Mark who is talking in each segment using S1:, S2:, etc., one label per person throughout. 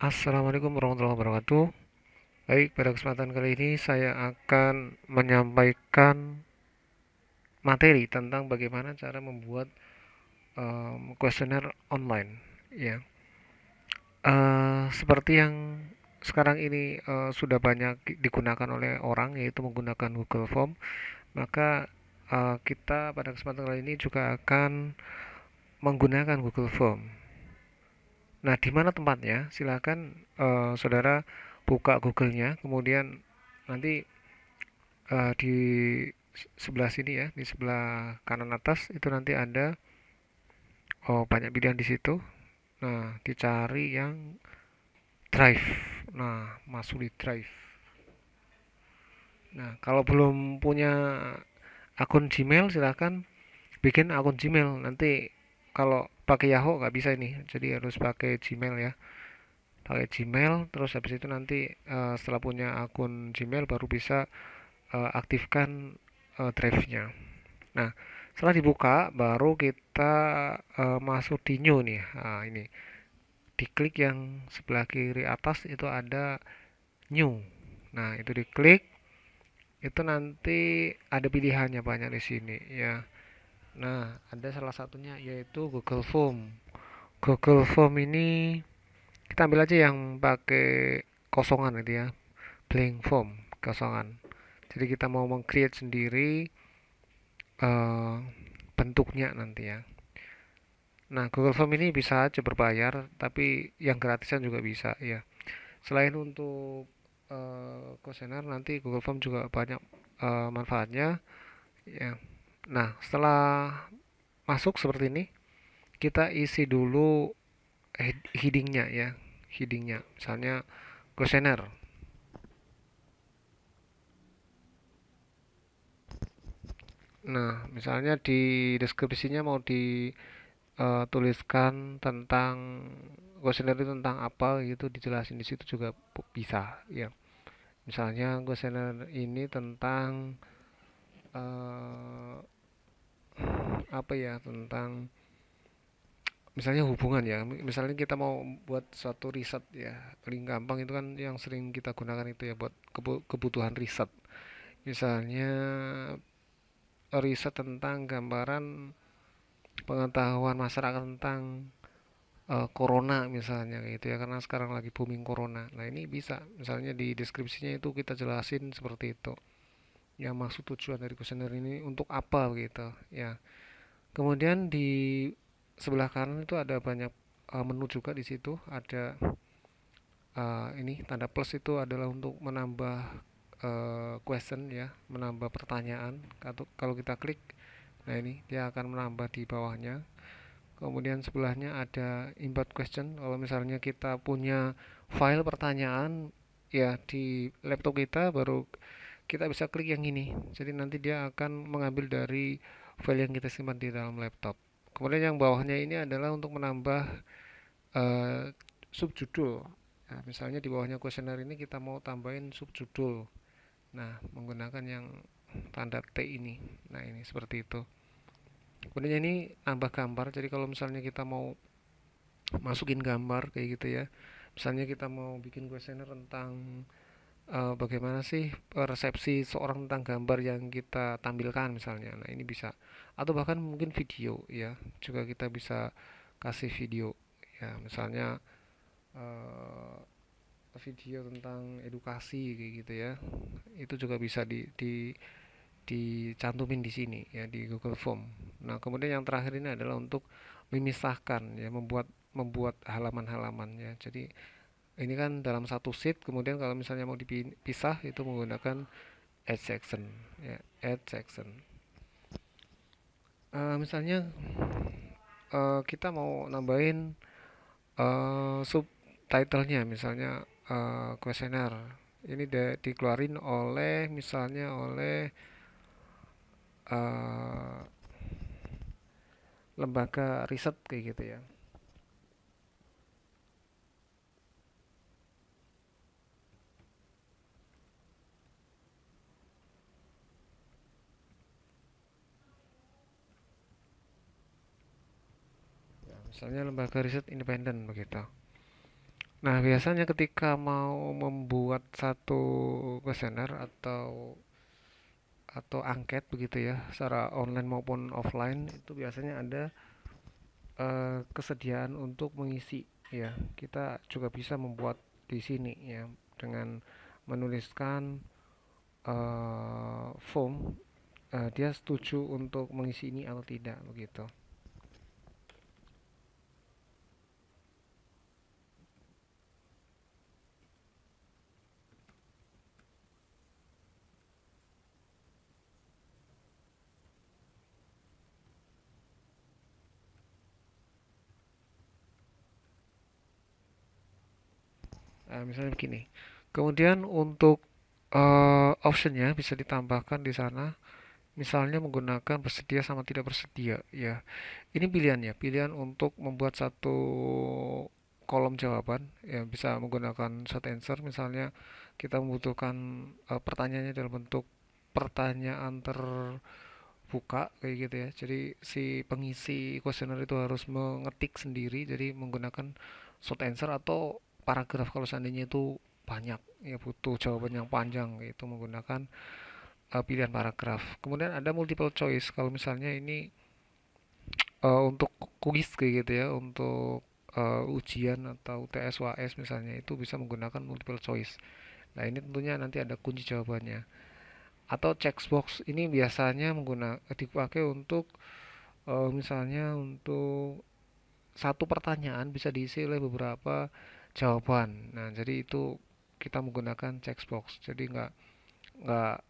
S1: Assalamualaikum warahmatullahi wabarakatuh. Baik, pada kesempatan kali ini saya akan menyampaikan materi tentang bagaimana cara membuat kuesioner online. Ya, seperti yang sekarang ini sudah banyak digunakan oleh orang, yaitu menggunakan Google Form. Maka kita pada kesempatan kali ini juga akan menggunakan Google Form. Nah, di mana tempatnya? Silakan saudara buka Google-nya, kemudian nanti di sebelah sini ya, di sebelah kanan atas itu nanti ada banyak pilihan di situ. Nah, dicari yang Drive. Nah, masuk di Drive. Nah, kalau belum punya akun Gmail silahkan bikin akun Gmail. Nanti kalau pakai Yahoo nggak bisa ini, jadi harus pakai Gmail ya. Pakai Gmail, terus habis itu nanti setelah punya akun Gmail baru bisa aktifkan Drive-nya. Nah, setelah dibuka, baru kita masuk di new nih. Nah, ini diklik yang sebelah kiri atas itu ada new. Nah, itu diklik, itu nanti ada pilihannya banyak di sini ya. Nah, ada salah satunya yaitu Google Form. Google Form ini kita ambil aja yang pakai kosongan itu ya, blank form, kosongan. Jadi kita mau meng-create sendiri eh, bentuknya nanti ya. Nah, Google Form ini bisa aja berbayar, tapi yang gratisan juga bisa ya. Selain untuk kuesioner, nanti Google Form juga banyak manfaatnya ya. Nah, setelah masuk seperti ini, kita isi dulu headingnya ya, headingnya. Misalnya kuesioner. Nah, misalnya di deskripsinya mau dituliskan tentang kuesioner itu tentang apa gitu, dijelasin di situ juga bisa ya. Misalnya kuesioner ini tentang eh, apa ya, tentang misalnya hubungan ya. Misalnya kita mau buat suatu riset ya, paling gampang itu kan yang sering kita gunakan itu ya buat kebutuhan riset. Misalnya riset tentang gambaran pengetahuan masyarakat tentang corona misalnya gitu ya, karena sekarang lagi booming corona. Nah, ini bisa misalnya di deskripsinya itu kita jelasin seperti itu, yang maksud tujuan dari kuesioner ini untuk apa gitu ya. Kemudian di sebelah kanan itu ada banyak menu juga. Di situ ada ini tanda plus, itu adalah untuk menambah question ya, menambah pertanyaan. Kalau kita klik, nah ini dia akan menambah di bawahnya. Kemudian sebelahnya ada import question. Kalau misalnya kita punya file pertanyaan ya di laptop kita, baru kita bisa klik yang ini. Jadi nanti dia akan mengambil dari file yang kita simpan di dalam laptop. Kemudian yang bawahnya ini adalah untuk menambah eh, subjudul. Nah, misalnya di bawahnya kuesioner ini kita mau tambahin subjudul. Nah, menggunakan yang tanda T ini. Nah, ini seperti itu. Kemudian ini nambah gambar. Jadi kalau misalnya kita mau masukin gambar kayak gitu ya. Misalnya kita mau bikin kuesioner tentang bagaimana sih resepsi seorang tentang gambar yang kita tampilkan misalnya. Nah, ini bisa. Atau bahkan mungkin video ya. Juga kita bisa kasih video ya. Misalnya eh, video tentang edukasi kayak gitu ya. Itu juga bisa dicantumin di sini ya, di Google Form. Nah, kemudian yang terakhir ini adalah untuk memisahkan ya, membuat membuat halaman-halaman ya. Jadi ini kan dalam satu sheet, kemudian kalau misalnya mau dipisah itu menggunakan add section ya, add section. Misalnya kita mau nambahin subtitlenya, misalnya kuesioner ini dikeluarin oleh misalnya oleh uh, lembaga riset kayak gitu ya. Ya, misalnya lembaga riset independen begitu. Nah, biasanya ketika mau membuat satu kuesioner atau angket begitu ya, secara online maupun offline itu biasanya ada kesediaan untuk mengisi ya. Kita juga bisa membuat di sini ya dengan menuliskan form dia setuju untuk mengisi ini atau tidak begitu. Misalnya begini. Kemudian untuk optionnya bisa ditambahkan di sana. Misalnya menggunakan bersedia sama tidak bersedia ya. Ini pilihannya, pilihan untuk membuat satu kolom jawaban ya bisa menggunakan short answer misalnya kita membutuhkan pertanyaannya dalam bentuk pertanyaan terbuka kayak gitu ya. Jadi si pengisi kuesioner itu harus mengetik sendiri jadi menggunakan short answer atau paragraf kalau seandainya itu banyak ya butuh jawaban yang panjang itu menggunakan pilihan paragraf. Kemudian ada multiple choice kalau misalnya ini untuk kuis kayak gitu ya, untuk ujian atau UTS UAS misalnya itu bisa menggunakan multiple choice. Nah, ini tentunya nanti ada kunci jawabannya. Atau checkbox ini biasanya dipakai untuk misalnya untuk satu pertanyaan bisa diisi oleh beberapa jawaban. Nah, jadi itu kita menggunakan checkbox. Jadi nggak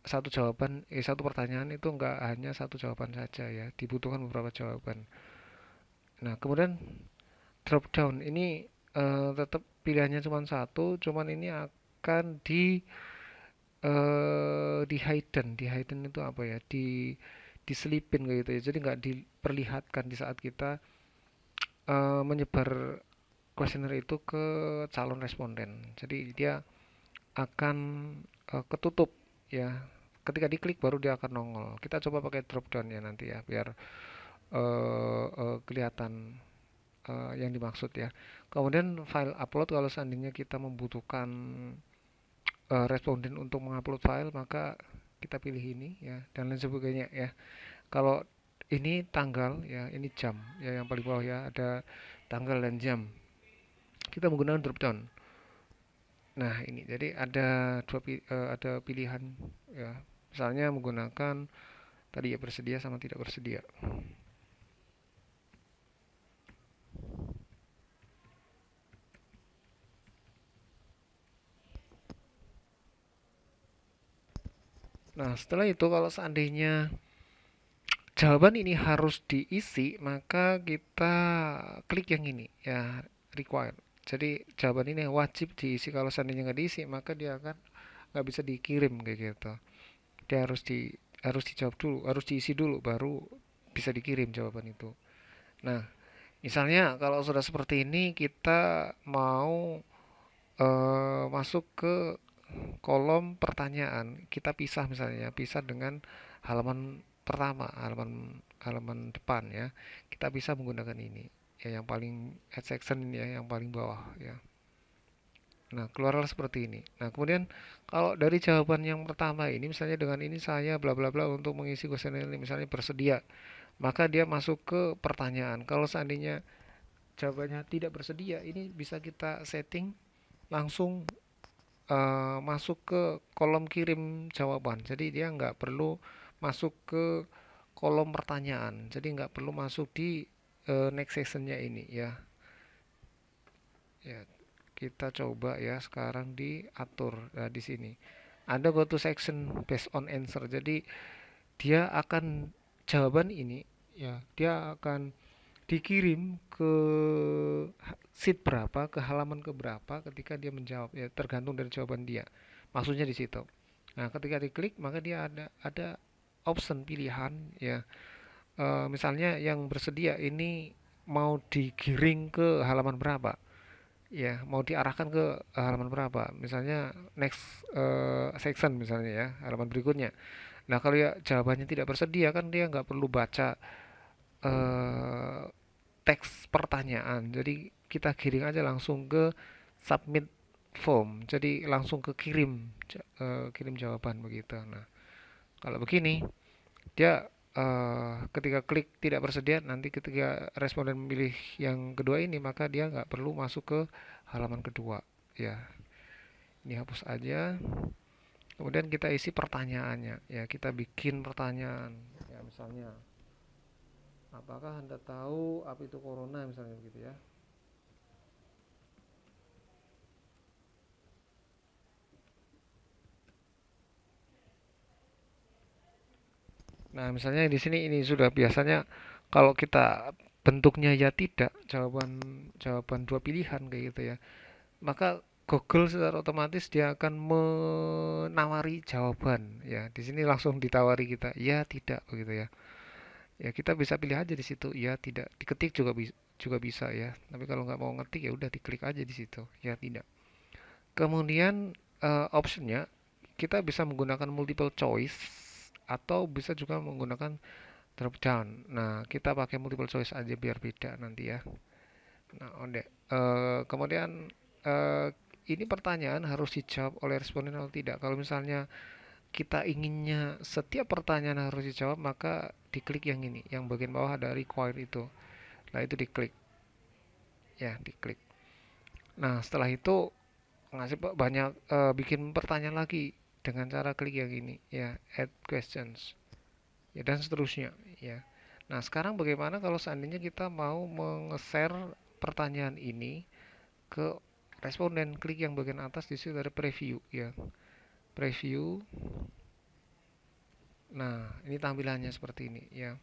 S1: satu jawaban satu pertanyaan itu nggak hanya satu jawaban saja ya dibutuhkan beberapa jawaban. Nah kemudian drop down ini tetap pilihannya cuma satu cuman ini akan di hidden itu apa ya diselipin kayak gitu ya jadi nggak diperlihatkan di saat kita menyebar kuesioner itu ke calon responden jadi dia akan ketutup ya ketika diklik baru dia akan nongol kita coba pakai drop down ya nanti ya biar kelihatan yang dimaksud ya kemudian file upload kalau seandainya kita membutuhkan responden untuk mengupload file maka kita pilih ini ya dan lain sebagainya ya kalau ini tanggal ya ini jam ya yang paling bawah ya ada tanggal dan jam kita menggunakan drop down. Nah, ini jadi ada pilihan ya. Misalnya menggunakan tadi ya bersedia sama tidak bersedia. Nah, setelah itu kalau seandainya jawaban ini harus diisi, maka kita klik yang ini ya, required. Jadi jawaban ini wajib diisi. Kalau seandainya nggak diisi, maka dia akan nggak bisa dikirim kayak gitu. Dia harus dijawab dulu, harus diisi dulu, baru bisa dikirim jawaban itu. Nah, misalnya kalau sudah seperti ini kita mau masuk ke kolom pertanyaan, kita pisah misalnya, pisah dengan halaman pertama, halaman halaman depan ya. Kita bisa menggunakan ini. Ya yang paling head section ini ya, yang paling bawah ya. Nah, keluarlah seperti ini. Nah, kemudian kalau dari jawaban yang pertama ini misalnya dengan ini saya bla bla bla untuk mengisi kuesioner ini misalnya bersedia, maka dia masuk ke pertanyaan. Kalau seandainya jawabannya tidak bersedia, ini bisa kita setting langsung masuk ke kolom kirim jawaban. Jadi dia nggak perlu masuk ke kolom pertanyaan. Jadi nggak perlu masuk di next sessionnya ini ya. Ya, kita coba ya sekarang diatur nah, di sini. Ada go to section based on answer. Jadi dia akan jawaban ini ya, dia akan dikirim ke sheet berapa, ke halaman ke berapa ketika dia menjawab ya tergantung dari jawaban dia. Maksudnya di situ. Nah, ketika diklik maka dia ada option pilihan ya. Misalnya yang bersedia ini mau digiring ke halaman berapa? Ya, mau diarahkan ke halaman berapa? Misalnya next section misalnya ya, halaman berikutnya. Nah, kalau ya jawabannya tidak bersedia kan dia nggak perlu baca eh, teks pertanyaan. Jadi kita giring aja langsung ke submit form, jadi langsung ke kirim, kirim jawaban begitu. Nah, kalau begini dia ketika klik tidak bersedia, nanti ketika responden memilih yang kedua ini, maka dia nggak perlu masuk ke halaman kedua. Ya, ini hapus aja. Kemudian kita isi pertanyaannya. Ya, kita bikin pertanyaan. Ya, misalnya, apakah Anda tahu apa itu corona, misalnya begitu ya. Nah, misalnya di sini ini sudah biasanya kalau kita bentuknya ya tidak, jawaban jawaban dua pilihan kayak gitu ya. Maka Google secara otomatis dia akan menawari jawaban ya. Di sini langsung ditawari kita ya tidak begitu ya. Ya kita bisa pilih aja di situ ya tidak. Diketik juga bisa ya. Tapi kalau nggak mau ngetik ya udah diklik aja di situ ya tidak. Kemudian optionnya kita bisa menggunakan multiple choice atau bisa juga menggunakan drop down. Nah, kita pakai multiple choice aja biar beda nanti ya. Nah, onde. Kemudian eh, ini pertanyaan harus dijawab oleh responden atau tidak. Kalau misalnya kita inginnya setiap pertanyaan harus dijawab, maka diklik yang ini, yang bagian bawah ada require itu. Nah, itu diklik. Ya, diklik. Nah, setelah itu ngasih banyak bikin pertanyaan lagi dengan cara klik yang ini, ya, add questions. Ya, dan seterusnya, ya. Nah, sekarang bagaimana kalau seandainya kita mau meng-share pertanyaan ini ke responden? Klik yang bagian atas di situ ada preview ya. Preview. Nah, ini tampilannya seperti ini ya.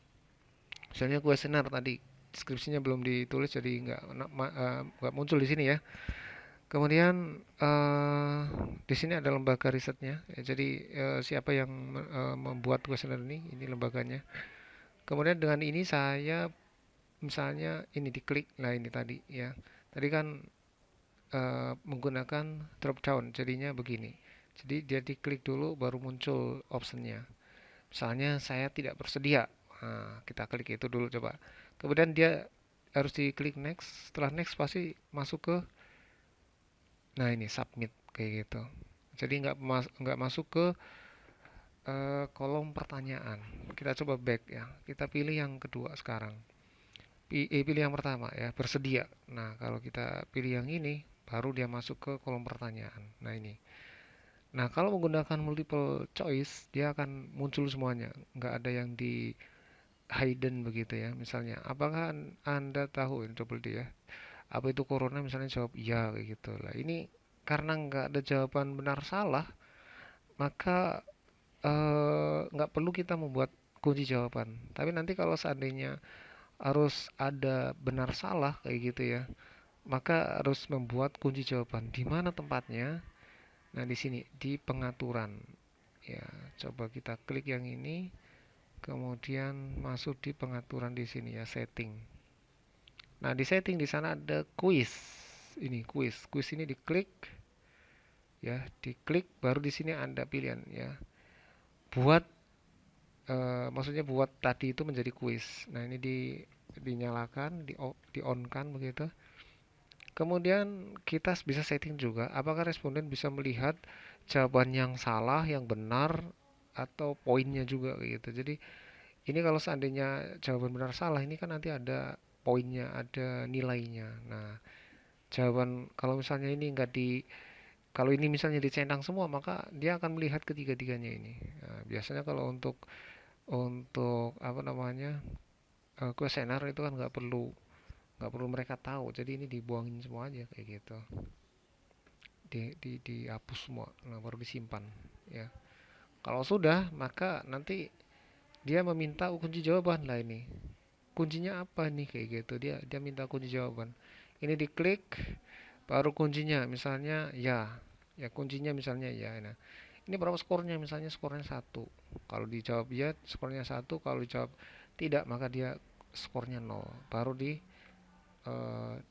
S1: Misalnya kuesioner tadi deskripsinya belum ditulis jadi nggak muncul di sini ya. Kemudian di sini ada lembaga risetnya. Ya, jadi siapa yang membuat kuesioner ini lembaganya. Kemudian dengan ini saya misalnya ini diklik, nah ini tadi ya. Tadi kan menggunakan drop down jadinya begini. Jadi dia diklik dulu baru muncul optionnya. Misalnya saya tidak bersedia. Nah, kita klik itu dulu coba. Kemudian dia harus diklik next. Setelah next pasti masuk ke nah ini submit kayak gitu. Jadi nggak masuk ke kolom pertanyaan. Kita coba back ya. Kita pilih yang kedua sekarang. Pilih yang pertama ya, bersedia. Nah, kalau kita pilih yang ini baru dia masuk ke kolom pertanyaan. Nah, ini. Nah, kalau menggunakan multiple choice, dia akan muncul semuanya. Nggak ada yang di hidden begitu ya. Misalnya, apakah Anda tahu, ini double D ya, apa itu corona? Misalnya jawab iya kayak gitu. Lah, ini karena nggak ada jawaban benar salah, maka nggak perlu kita membuat kunci jawaban. Tapi nanti kalau seandainya harus ada benar salah kayak gitu ya, maka harus membuat kunci jawaban. Di mana tempatnya? Nah, di sini di pengaturan. Ya, coba kita klik yang ini, kemudian masuk di pengaturan di sini ya, setting. Nah, di setting di sana ada quiz. Ini quiz. Quiz ini diklik ya, diklik baru di sini Anda pilihan ya. Buat maksudnya buat tadi itu menjadi quiz. Nah, ini dinyalakan, di on kan begitu. Kemudian kita bisa setting juga apakah responden bisa melihat jawaban yang salah, yang benar atau poinnya juga gitu. Jadi ini kalau seandainya jawaban benar salah ini kan nanti ada poinnya, ada nilainya. Nah, jawaban kalau misalnya ini enggak kalau ini misalnya dicentang semua maka dia akan melihat ketiga-tiganya ini. Nah, biasanya kalau untuk apa namanya kuesioner itu kan nggak perlu mereka tahu. Jadi ini dibuangin semua aja kayak gitu. Dihapus semua. Nah, baru disimpan ya. Kalau sudah maka nanti dia meminta kunci jawaban lah ini. Kuncinya apa nih kayak gitu. Dia minta kunci jawaban. Ini diklik baru kuncinya misalnya ya. Ya kuncinya misalnya ya. Nah, ini berapa skornya? Misalnya skornya satu. Kalau dijawab ya skornya satu. Kalau dijawab tidak maka dia skornya nol. Baru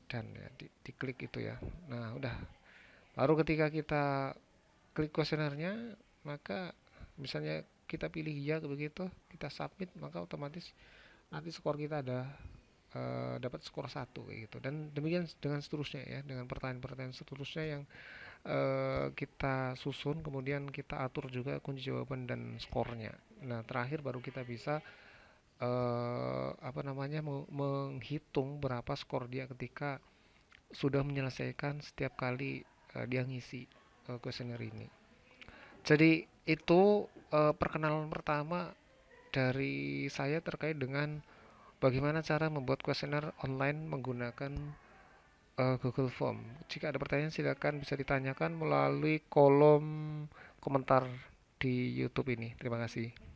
S1: dan ya diklik itu ya. Nah udah. Baru ketika kita klik kuesionernya maka misalnya kita pilih ya begitu kita submit maka otomatis nanti skor kita ada dapat skor satu kayak gitu, dan demikian dengan seterusnya ya, dengan pertanyaan-pertanyaan seterusnya yang kita susun, kemudian kita atur juga kunci jawaban dan skornya. Nah, terakhir baru kita bisa apa namanya, menghitung berapa skor dia ketika sudah menyelesaikan setiap kali dia ngisi kuesioner ini. Jadi itu perkenalan pertama dari saya terkait dengan bagaimana cara membuat kuesioner online menggunakan Google Form. Jika ada pertanyaan silakan bisa ditanyakan melalui kolom komentar di YouTube ini. Terima kasih.